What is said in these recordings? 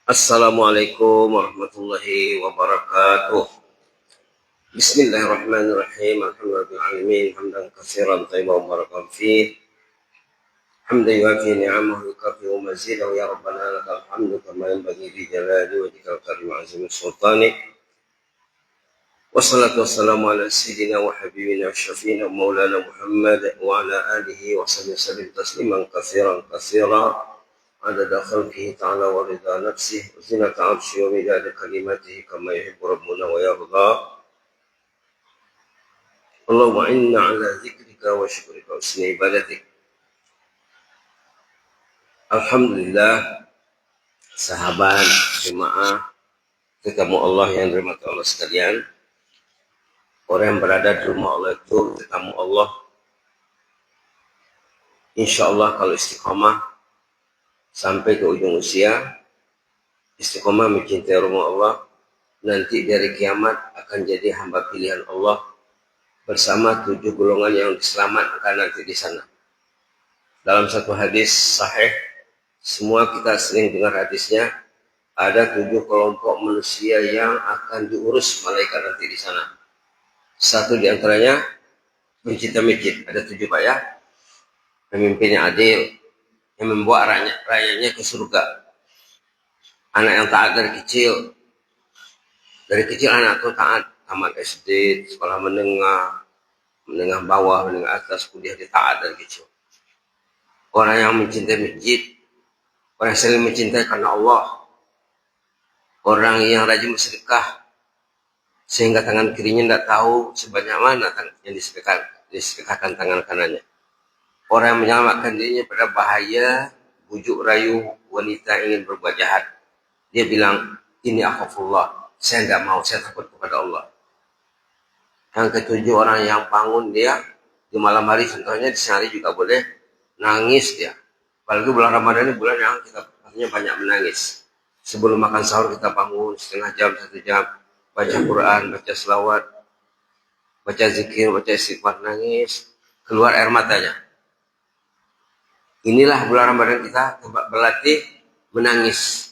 Assalamualaikum warahmatullahi wabarakatuh. Bismillahirrahmanirrahim. Alhamdulillahirabbil hamdan katsiran thayyiban mubarakan fih. Hamdan yuwafi ni'amahu yukafi wa mazidahu ya rabbana lakal hamdu kama yanbaghi li jalali wajhikal karim azimi sultanik. Wassalatu wassalamu ala sayyidina wa habibina wa syafiina maulana Muhammad wa ala alihi wa sahbihi tasliman katsiran katsiran. عدد خلقه تعالى ورضا نفسه وزنة عرشه ومداد كلماته كما يحب ربنا ويرضى. اللهم إنا على ذكرك وشكرك وحسن عبادتك. Alhamdulillah, sahabat, jemaah, ketemu Allah yang dirahmati Allah sekalian. Orang yang berada di rumah Allah itu ketemu Allah. Insya Allah kalau istiqomah sampai ke ujung usia, istiqomah mencintai rumah Allah, nanti dari kiamat akan jadi hamba pilihan Allah bersama 7 golongan yang diselamatkan nanti di sana. Dalam satu hadis sahih, semua kita sering dengar hadisnya, ada 7 kelompok manusia yang akan diurus malaikat nanti di sana. Satu di antaranya pencinta masjid, ada 7 Pak ya, pemimpinnya adil, yang membawa rakyatnya ke surga. Anak yang taat dari kecil anak itu taat, tamat SD, sekolah menengah bawah, menengah atas, kuliah, dia taat dari kecil. Orang yang mencintai masjid, orang yang saling mencintai karena Allah, orang yang rajin bersedekah sehingga tangan kirinya tidak tahu sebanyak mana yang disedekahkan tangan kanannya. Orang yang menyelamatkan dirinya pada bahaya, bujuk rayu wanita ingin berbuat jahat. Dia bilang, ini akhafullah, saya tidak mau, saya takut kepada Allah. Yang ketujuh, orang yang bangun dia di malam hari, contohnya di siang hari juga boleh nangis dia. Apalagi bulan Ramadan ini bulan yang kita artinya banyak menangis. Sebelum makan sahur kita bangun setengah jam, 1 jam, baca Quran, baca selawat, baca zikir, baca istighfar, nangis, keluar air matanya. Inilah bulan Ramadan kita tempat berlatih menangis.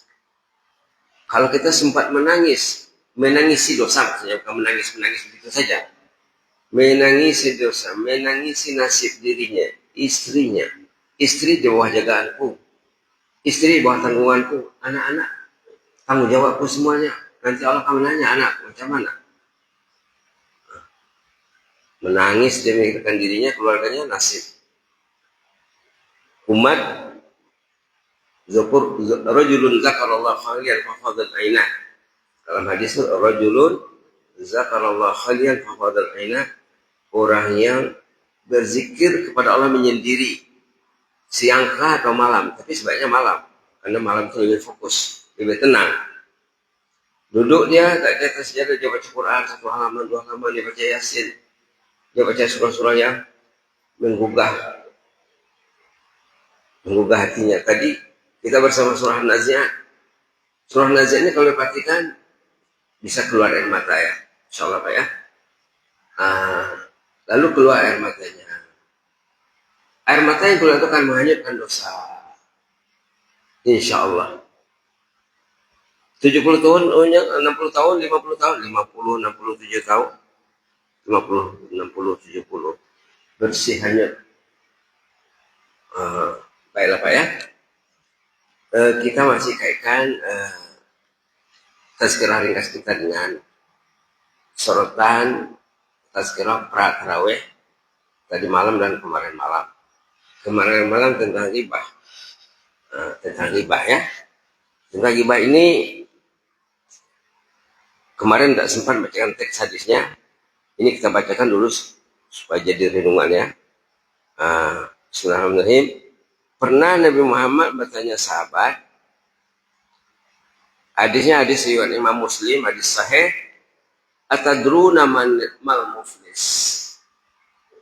Kalau kita sempat menangisi dosa, maksudnya bukan menangis begitu saja. Menangisi dosa, menangisi nasib dirinya, istrinya. Istri di bawah jagaanku, istri di bawah tanggunganku, anak-anak tanggung jawabku semuanya. Nanti Allah akan menanya, anakku macam mana? Menangis dia memikirkan dirinya, keluarganya, nasib. Umat rajulun zakarallahu khalian fafadhal aina. Dalam hadis itu rajulun zakarallahu khalian fafadhal aina, orang yang berzikir kepada Allah menyendiri, siang kah atau malam, tapi sebaiknya malam karena malam itu lebih fokus, lebih tenang. Duduk dia tak di atas sejadah, dia baca Quran 1 halaman 2 halaman, dia baca Yasin, dia baca surah-surah yang menggugah hatinya. Tadi kita bersama surah Nazi'at. Surah Nazi'at ini kalau diperhatikan bisa keluar air mata ya, insya Allah Pak ya. Lalu keluar air matanya. Air mata yang keluar itu akan menghanyutkan dosa, insya Allah. 70 tahun, 60 tahun, 50 tahun, 50, 67 tahun, 50, 60, 70, bersih hanyut. Baiklah Pak ya. Kita masih kaitkan tazkirah ringkas kita dengan sorotan tazkirah pra-tarawih tadi malam dan kemarin malam. Kemarin malam tentang ghibah. Tentang ghibah ya. Tentang ghibah ini kemarin tidak sempat bacakan teks hadisnya. Ini kita bacakan dulu supaya jadi renungan ya. Bismillahirrahmanirrahim. Pernah Nabi Muhammad bertanya sahabat, hadisnya hadis riwayat Imam Muslim, hadis sahih, atadruna mal muflis,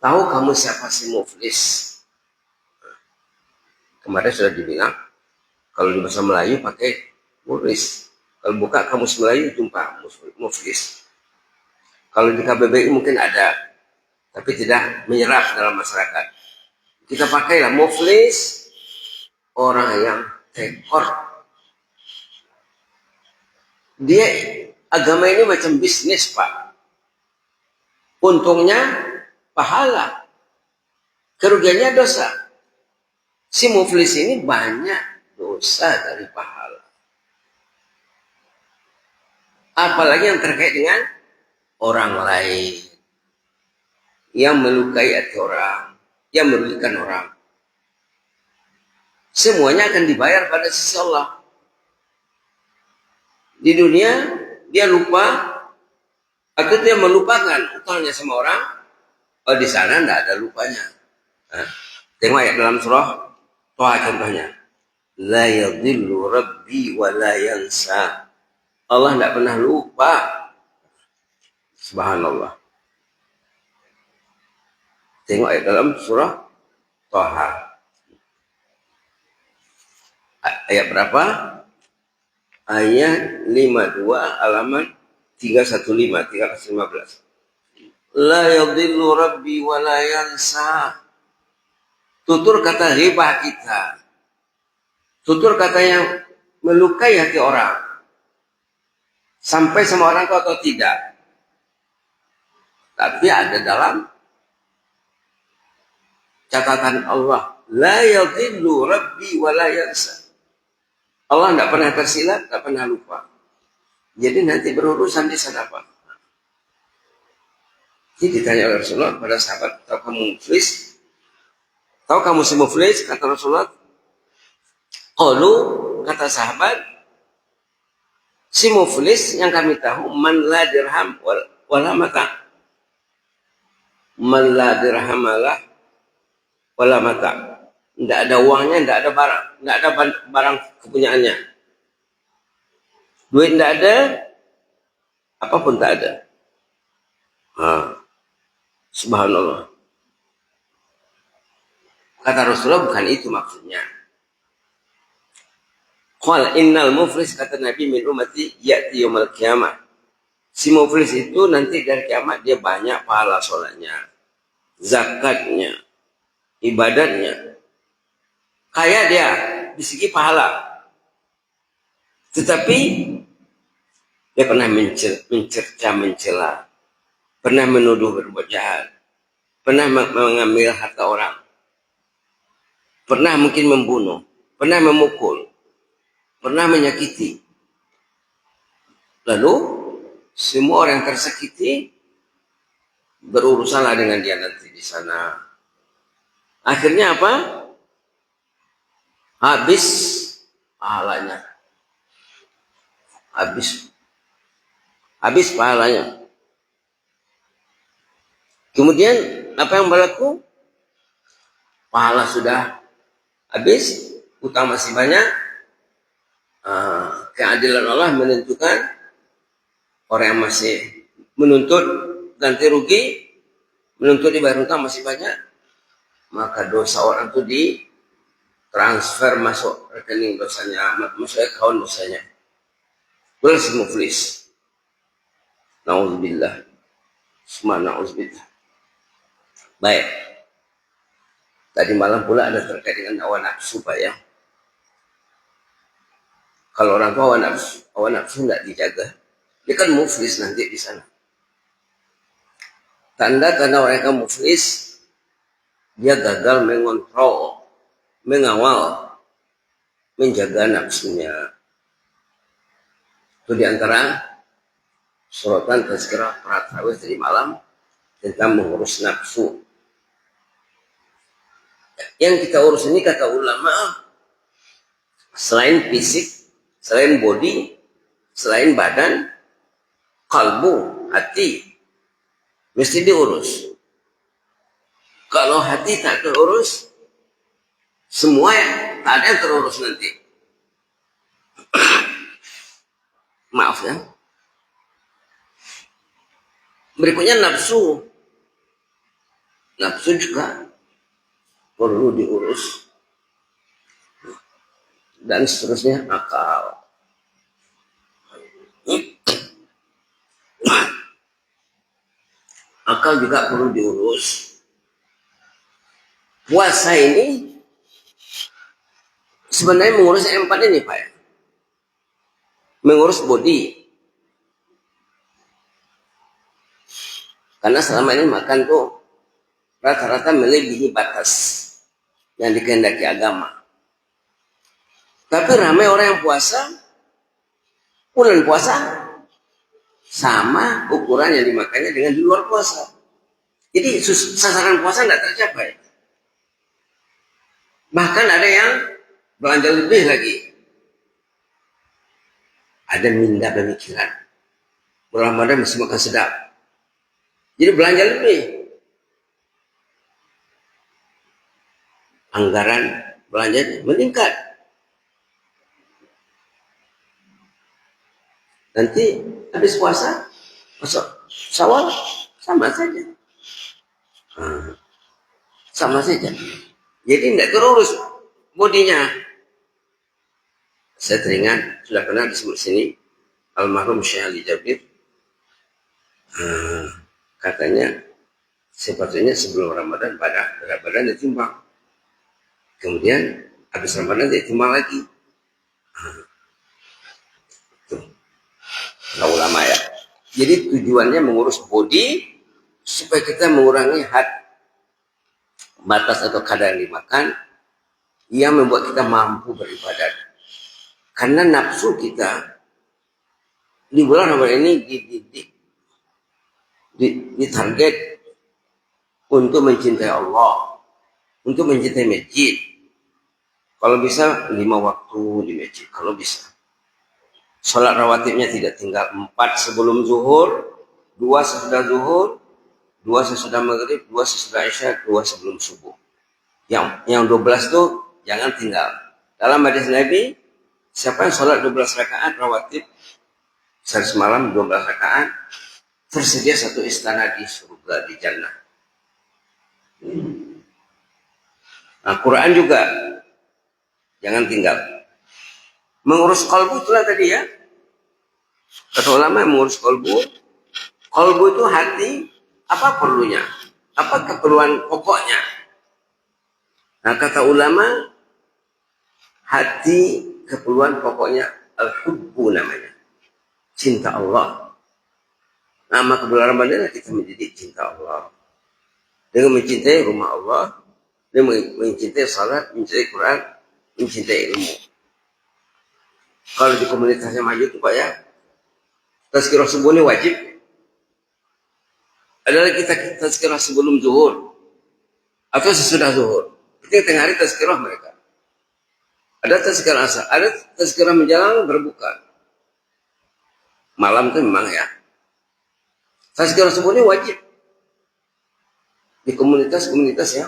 tahu kamu siapa si muflis? Kemarin sudah dibilang, kalau di bahasa Melayu pakai muflis, kalau buka kamus Melayu jumpa muflis. Kalau di KBBI mungkin ada, tapi tidak menyerap dalam masyarakat. Kita pakailah muflis, orang yang tekor, Dia agama ini macam bisnis, Pak. Untungnya pahala, kerugiannya dosa. Si muflis ini banyak dosa dari pahala. Apalagi yang terkait dengan orang lain, yang melukai hati orang, yang merugikan orang. Semuanya akan dibayar pada sisi Allah. Di dunia dia lupa atau dia melupakan utangnya sama orang. Oh, di sana tidak ada lupanya. Nah, tengok ayat dalam surah Toha contohnya. La yadhillu rabbi wa la yansa. Allah tidak pernah lupa. Subhanallah. Tengok ayat dalam surah Toha. Ayat berapa? Ayat 52 halaman 315. La yadhillu rabbi wa la yansa. Tutur kata ghibah kita. Tutur kata yang melukai hati orang. Sampai sama orang atau tidak. Tapi ada dalam catatan Allah. La yadhillu rabbi wa la yansa. Allah tidak pernah tersilap, tidak pernah lupa. Jadi nanti berurusan di sana, Pak. Jadi ditanya oleh Rasulullah pada sahabat, tahu kamu muflis? Tahu kamu si muflis? Kata Rasulullah. Qalu, kata sahabat, si muflis yang kami tahu, man la dirham wala mata. Man la dirham wala mata. Tidak ada uangnya, tidak ada barang. Tidak ada barang kepunyaannya. Duit tidak ada, apapun tak ada. Subhanallah. Kata Rasulullah bukan itu maksudnya. Qal innal muflis, kata Nabi, min ummati ya'ti yaumil qiyamah. Si muflis itu nanti dari kiamat dia banyak pahala sholatnya, zakatnya, ibadatnya. Kaya dia di segi pahala. Tetapi dia pernah mencerca, mencela, pernah menuduh berbuat jahat, pernah mengambil harta orang, pernah mungkin membunuh, pernah memukul, pernah menyakiti. Lalu semua orang yang tersakiti berurusanlah dengan dia nanti di sana. Akhirnya apa? Habis pahalanya. Habis pahalanya. Kemudian apa yang berlaku? Pahala sudah habis, utang masih banyak. Keadilan Allah menentukan orang yang masih menuntut ganti rugi, menuntut dibayar utang masih banyak, maka dosa orang itu ditransfer masuk rekening dosanya, masuk account dosanya. Belas muflis. Nauzubillah. Semua nauzubillah. Baik. Tadi malam pula ada terkait dengan hawa nafsu, Pak, ya. Kalau orang tua hawa nafsu tidak dijaga, dia kan muflis nanti di sana. Tanda-tanda orang yang muflis, dia gagal mengontrol, mengawal, menjaga nafsunya. Itu diantara suratan tazkirah Pratawih tadi malam tentang mengurus nafsu. Yang kita urus ini kata ulama, selain fisik, selain body, selain badan, kalbu, hati, mesti diurus. Kalau hati tak terurus, semua tak ada yang terurus nanti. Maaf ya. Berikutnya nafsu. Nafsu juga perlu diurus. Dan seterusnya akal. Akal juga perlu diurus. Puasa ini sebenarnya mengurus empat ini, Pak. Mengurus body, Karena selama ini makan tuh rata-rata melebihi batas yang dikehendaki agama. Tapi ramai orang yang puasa, bulan puasa sama ukuran yang dimakannya dengan di luar puasa. Jadi sasaran puasa tidak tercapai. Bahkan ada yang belanja lebih lagi. Ada minda pemikiran. Bulan Ramadan mesti makan sedap. Jadi belanja lebih. Anggaran belanja meningkat. Nanti habis puasa, masuk Syawal sama saja. Sama saja. Jadi tidak terurus bodinya. Saya teringat, sudah pernah disebut sini, almarhum Syekh Ali Jabir, katanya sepatutnya sebelum Ramadan berat badan ditimbang. Kemudian habis Ramadan ditimbang lagi. Nah, ulama ya. Jadi tujuannya mengurus body supaya kita mengurangi batas atau kadar yang dimakan yang membuat kita mampu beribadat. Karena nafsu kita di bulan Ramadan ini ditarget untuk mencintai Allah, untuk mencintai masjid. Kalau bisa 5 waktu di masjid, kalau bisa. Sholat rawatibnya tidak tinggal 4 sebelum zuhur, 2 sesudah zuhur, 2 sesudah maghrib, 2 sesudah isya, 2 sebelum subuh. Yang 12 tuh jangan tinggal. Dalam hadis Nabi, siapa yang sholat 12 rakaat rawatib sehari semalam 12 rakaat, tersedia 1 istana di surga, di jannah. Nah, Quran juga jangan tinggal. Mengurus kalbu itulah tadi ya. Kata ulama mengurus kalbu. Kalbu itu hati, apa perlunya? Apa keperluan pokoknya? Nah, kata ulama, hati keperluan pokoknya al-hubbu namanya. Cinta Allah. Nama kebulan Ramadan kita menjadi cinta Allah. Dengan mencintai rumah Allah, dengan mencintai salat, mencintai Quran, mencintai ilmu. Kalau di komunitasnya maju itu Pak ya, tazkirah subuh ini wajib. Adalah kita tazkirah sebelum zuhur atau sesudah zuhur. Itu tengah hari tazkirah mereka. Ada tazkirah asar, ada tazkirah menjelang berbuka. Malam itu memang ya. Tazkirah subuh ini wajib di komunitas-komunitas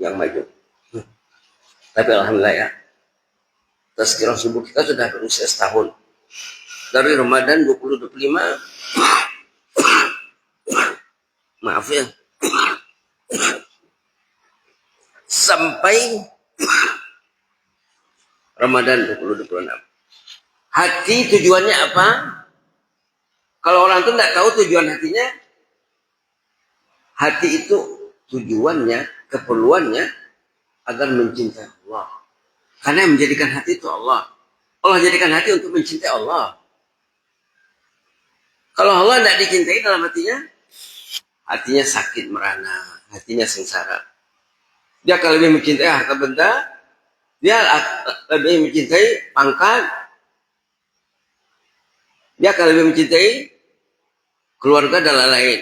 yang maju. Tapi alhamdulillah ya, tazkirah subuh kita sudah berusia setahun. Dari Ramadan 2025, maaf ya, sampai Ramadan 2026. Hati tujuannya apa? Kalau orang itu tidak tahu tujuan hatinya, hati itu tujuannya, keperluannya agar mencintai Allah. Karena yang menjadikan hati itu Allah. Allah jadikan hati untuk mencintai Allah. Kalau Allah tidak dicintai dalam hatinya, hatinya sakit merana, hatinya sengsara. Dia akan lebih mencintai harta benda, dia lebih mencintai pangkat, dia akan lebih mencintai keluarga dan lain-lain.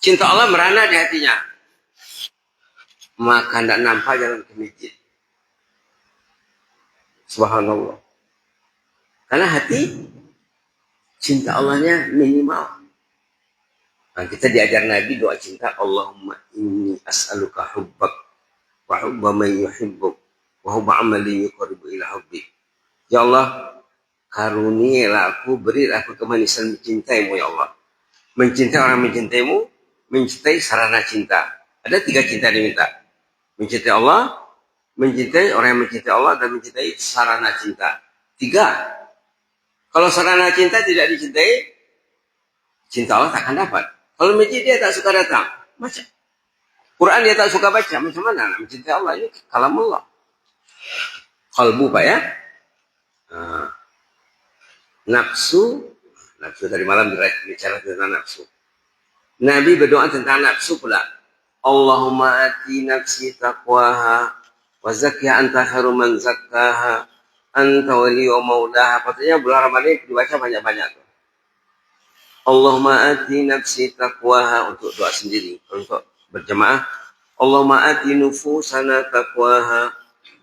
Cinta Allah merana di hatinya. Maka tidak nampak jalan ke masjid. Subhanallah. Karena hati cinta Allahnya minimal. Nah, kita diajar Nabi doa cinta, Allahumma inni as'aluka hubbak wa hubba man yuhibbuk wa hubba amalin yuqarribu ila hubbik. Ya Allah, karunialah aku, berilah aku kemanisan mencintaimu ya Allah. Mencintai orang mencintaimu, mencintai sarana cinta. Ada 3 cinta diminta. Mencintai Allah, mencintai orang yang mencintai Allah, dan mencintai sarana cinta. 3. Kalau sarana cinta tidak dicintai, cinta Allah tak akan dapat. Kalau masjid dia tak suka datang, macam Quran dia tak suka baca, macam mana nak mencintai Allah? Ini kalamullah. Kalbu Pak ya. Nafsu tadi malam bicara tentang nafsu. Nabi berdoa tentang nafsu pula. Allahumma ati nafsi taqwaha wa zakkiha anta khairu man zakkaha anta wali wa maulaha. Patutnya bulan Ramadan ini dibaca banyak-banyak. Allahumma ati nafsi taqwaha untuk doa sendiri. Untuk berjemaah. Allahumma ati nufusana taqwaha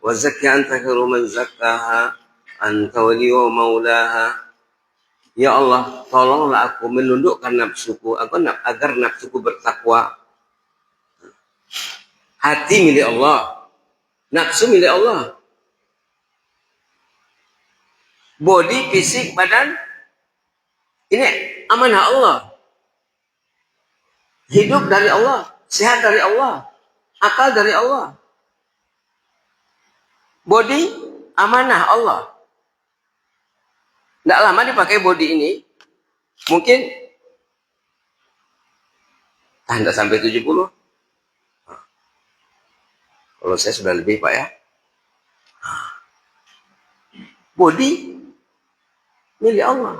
wa zakkiha anta khairu man zakkaha anta wali wa maulaha. Ya Allah, tolonglah aku menundukkan nafsuku agar nafsuku bertakwa. Hati milik Allah, nafsu milik Allah. Body, fisik, badan, ini amanah Allah. Hidup dari Allah, sehat dari Allah, akal dari Allah. Body, amanah Allah. Tidak lama dipakai body ini, mungkin tidak sampai 70. Kalau saya sudah lebih, Pak ya. Body milik Allah.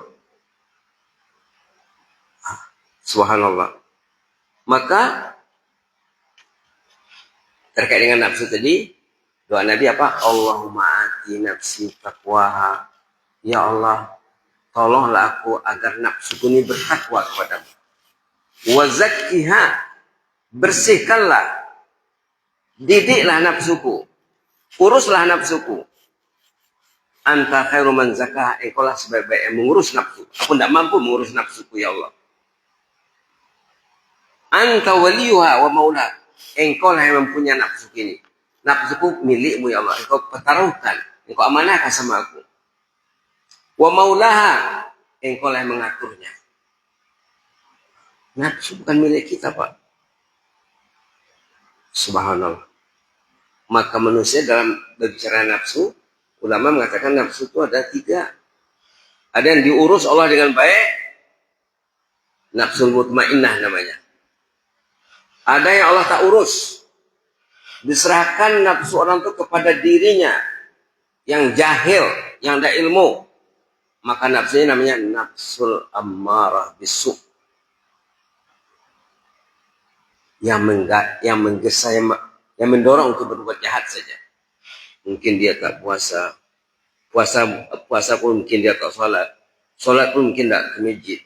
Subhanallah. Maka terkait dengan nafsu tadi, doa Nabi apa? Allahumma ati nafsi taqwaha. Ya Allah, tolonglah aku agar nafsuku ini bertakwa kepadamu. Wa zakkiha, bersihkanlah, didiklah nafsuku, uruslah nafsuku. Anta khairu man zakkaha, engkau lah sebaik-baik yang mengurus nafsu. Aku tidak mampu mengurus nafsuku, ya Allah. Anta waliyuha wa maula, engkau lah yang mempunyai nafsu ini. Nafsuku milikmu, ya Allah. Engkau pertaruhkan, engkau amanahkan sama aku. Wa maulaha, engkau lah yang mengaturnya. Nafsu bukan milik kita, Pak. Subhanallah. Maka manusia dalam berbicara nafsu, ulama mengatakan nafsu itu ada 3. Ada yang diurus Allah dengan baik, nafsul mutmainnah namanya. Ada yang Allah tak urus, diserahkan nafsu orang itu kepada dirinya yang jahil, yang ada ilmu. Maka nafsunya namanya nafsul ammarah bisu, yang menggesa, yang mendorong untuk berbuat jahat saja. Mungkin dia tak puasa, puasa pun mungkin dia tak sholat pun mungkin tak ke masjid.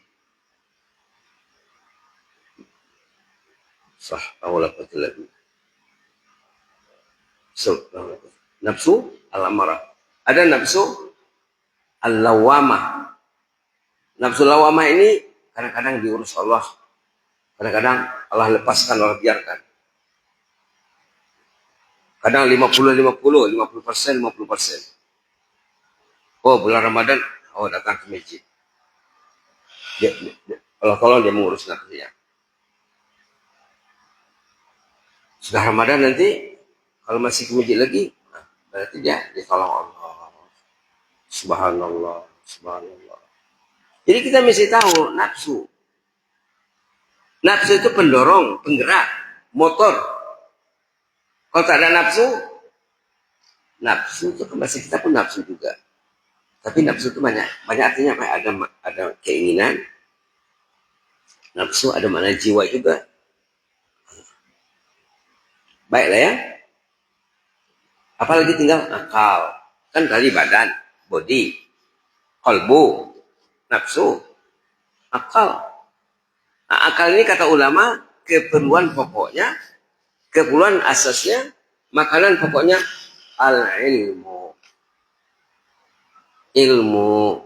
Nafsu al-amarah. Ada nafsu al-lawamah. Nafsu lawamah ini kadang-kadang diurus Allah, kadang-kadang Allah lepaskan, Allah biarkan. Kadang 50%. Oh, bulan Ramadan, oh datang ke masjid. Allah tolong dia mengurus nafsunya. Sudah Ramadan nanti, kalau masih ke masjid lagi, berarti dia ditolong Allah. Subhanallah, subhanallah. Jadi kita mesti tahu nafsu. Nafsu itu pendorong, penggerak, motor. Kalau tak ada nafsu, nafsu itu bahasa kita pun nafsu juga. Tapi nafsu itu banyak artinya apa? Ada keinginan. Nafsu ada makna jiwa juga. Baiklah ya. Apalagi tinggal akal. Kan tadi badan, body, qalbu, nafsu, akal. Nah, akal ini kata ulama keperluan pokoknya, keperluan asasnya, makanan pokoknya al-ilmu. Ilmu.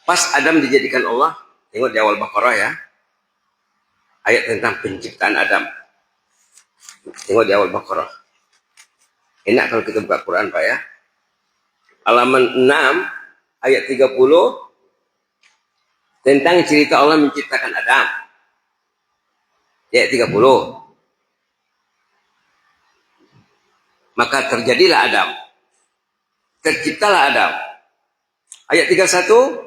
Pas Adam dijadikan Allah, tengok di awal Baqarah ya. Ayat tentang penciptaan Adam. Tengok di awal Baqarah. Enak kalau kita buka Quran, Pak ya. Halaman 6 ayat 30 tentang cerita Allah menciptakan Adam. Ayat 30. Maka terjadilah Adam. Terciptalah Adam. Ayat 31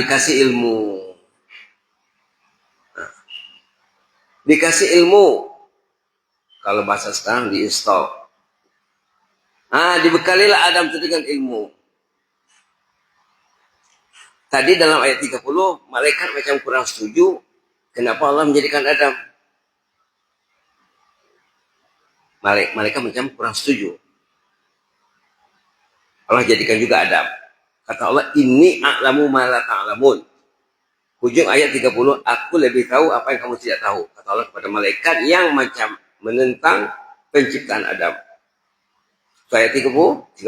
dikasih ilmu. Dikasih ilmu. Kalau bahasa sekarang diinstal. Dibekalilah Adam itu dengan ilmu. Tadi dalam ayat 30, malaikat macam kurang setuju. Kenapa Allah menjadikan Adam? Malaikat macam kurang setuju. Allah jadikan juga Adam. Kata Allah, ini a'lamu ma la ta'lamun. Ujung ayat 30, aku lebih tahu apa yang kamu tidak tahu. Kata Allah kepada malaikat yang macam menentang penciptaan Adam. So, ayat 30, 31,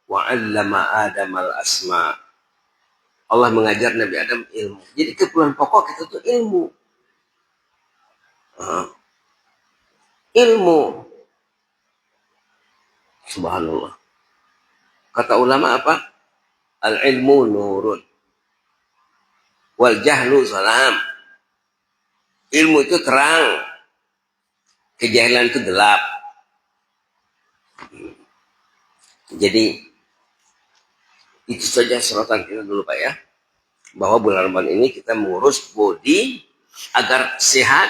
wa'allama Adam al-asma. Allah mengajar Nabi Adam ilmu. Jadi keperluan pokok kita itu ilmu. Ilmu. Subhanallah. Kata ulama apa? Al-ilmu nurun. Wal jahlu salam. Ilmu itu terang. Kejahilan itu gelap. Jadi itu saja sorotan kita dulu Pak ya. Bahwa bulan Ramadan ini kita mengurus body agar sehat.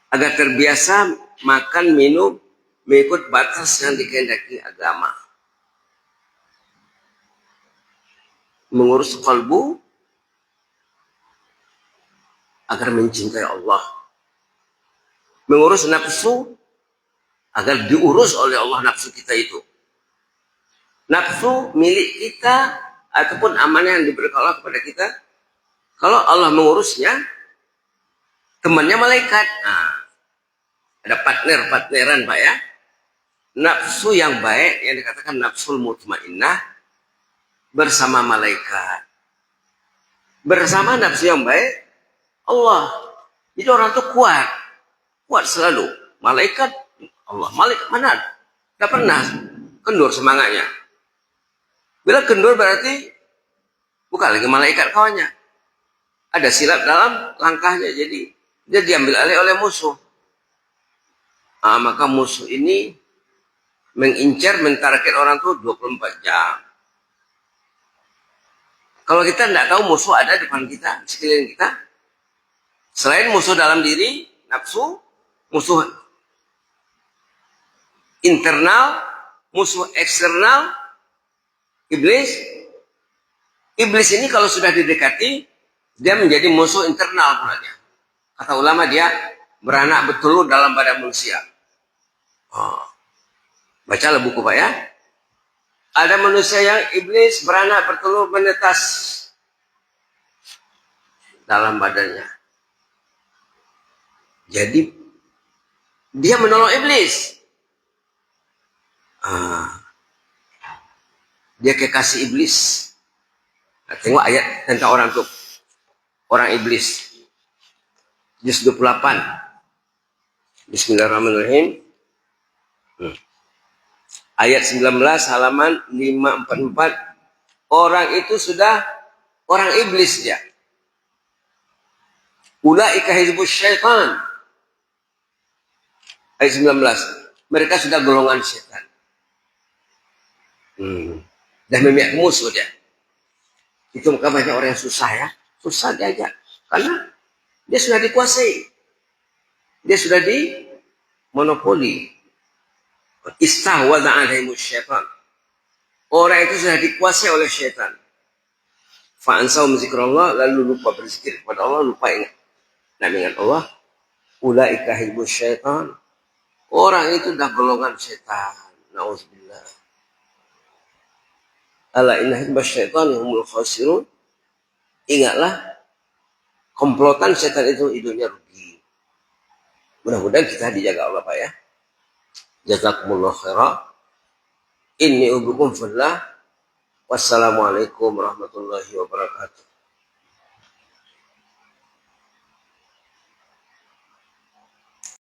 Agar terbiasa makan, minum, mengikut batas yang dikehendaki agama. Mengurus kalbu agar mencintai Allah. Mengurus nafsu agar diurus oleh Allah nafsu kita itu. Nafsu milik kita ataupun amanah yang diberikan Allah kepada kita. Kalau Allah mengurusnya, temannya malaikat. Nah, ada partneran Pak ya. Nafsu yang baik yang dikatakan nafsul mutmainnah bersama malaikat. Bersama nafsu yang baik Allah. Jadi orang itu kuat. Kuat selalu. Malaikat Allah. Malaikat mana? Tidak pernah kendur semangatnya. Bila kendur berarti bukan lagi malaikat kawannya. Ada silap dalam langkahnya. Jadi dia diambil alih oleh musuh. Maka musuh ini mengincar, mentarget orang itu 24 jam. Kalau kita tidak tahu musuh ada di depan kita, di sekeliling kita, selain musuh dalam diri, nafsu, musuh internal, musuh eksternal, iblis. Iblis ini kalau sudah didekati, dia menjadi musuh internal pula dia. Kata ulama dia beranak bertelur dalam badan manusia. Bacalah buku Pak ya. Ada manusia yang iblis beranak bertelur menetas dalam badannya. Jadi dia menolong iblis. Dia kekasih iblis. Nah, tengok ayat tentang orang itu. Orang iblis. Juz 28. Bismillahirrahmanirrahim. Ayat 19 halaman 544. Orang itu sudah orang iblis dia. Ulaika hizbus syaitan. Ayat 19. Mereka sudah golongan syaitan. Dan memihak musuh dia. Itu maka banyak orang yang susah ya. Susah diajak. Karena dia sudah dikuasai. Dia sudah dimonopoli. Istahwadha alaihimus syaitan. Orang itu sudah dikuasai oleh syaitan. Fa'ansahum zikrullah, lalu lupa berzikir kepada Allah, lupa ingat. Nah, ingat Allah. Ulaika hizbus syaitan. Orang itu dah golongan syaitan. Na'udzubillah. Ala inna hizbus syaitan humul khasirun. Ingatlah, komplotan syaitan itu hidupnya rugi. Mudah-mudahan kita dijaga Allah Pak ya. Jazakumullah khairah. Inni ubukum fillah. Wassalamualaikum warahmatullahi wabarakatuh.